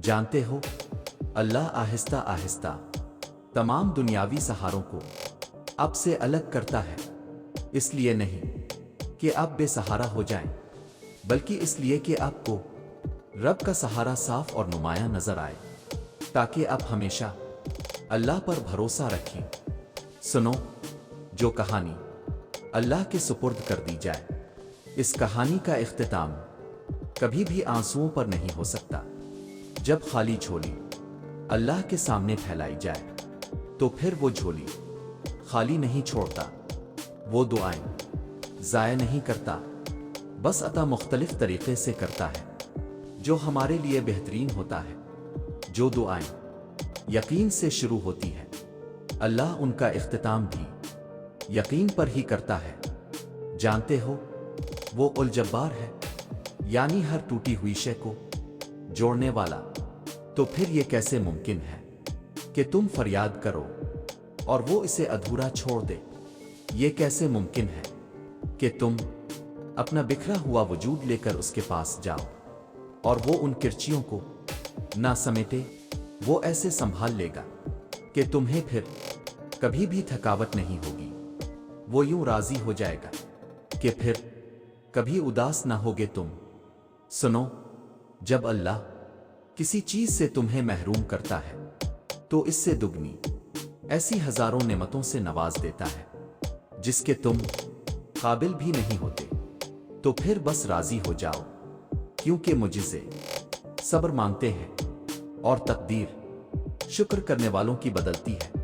जानते हो, अल्लाह आहिस्ता आहिस्ता तमाम दुनियावी सहारों को अब से अलग करता है। इसलिए नहीं कि आप बेसहारा हो जाएं, बल्कि इसलिए कि आपको रब का सहारा साफ और नुमायां नजर आए, ताकि आप हमेशा अल्लाह पर भरोसा रखें। सुनो, जो कहानी अल्लाह के सुपुर्द कर दी जाए, इस कहानी का इख्तिताम कभी भी आंसुओं पर नहीं हो सकता। जब खाली झोली अल्लाह के सामने फैलाई जाए, तो फिर वो झोली खाली नहीं छोड़ता। वो दुआएं ज़ाया नहीं करता, बस अता मुख्तलिफ तरीक़े से करता है, जो हमारे लिए बेहतरीन होता है। जो दुआएं यकीन से शुरू होती है, अल्लाह उनका इख्तिताम भी यकीन पर ही करता है। जानते हो, वो उल जब्बार है, यानी हर टूटी हुई शय को जोड़ने वाला। तो फिर ये कैसे मुमकिन है कि तुम फरियाद करो और वो इसे अधूरा छोड़ दे? ये कैसे मुमकिन है कि तुम अपना बिखरा हुआ वजूद लेकर उसके पास जाओ और वो उन किरचियों को ना समेटे? वो ऐसे संभाल लेगा कि तुम्हें फिर कभी भी थकावट नहीं होगी। वो यूं राजी हो जाएगा कि फिर कभी उदास ना होगे तुम। सुनो, जब अल्लाह किसी चीज से तुम्हें महरूम करता है, तो इससे दुगनी ऐसी हजारों नेमतों से नवाज देता है जिसके तुम काबिल भी नहीं होते। तो फिर बस राजी हो जाओ, क्योंकि मुझसे सब्र मांगते हैं और तकदीर शुक्र करने वालों की बदलती है।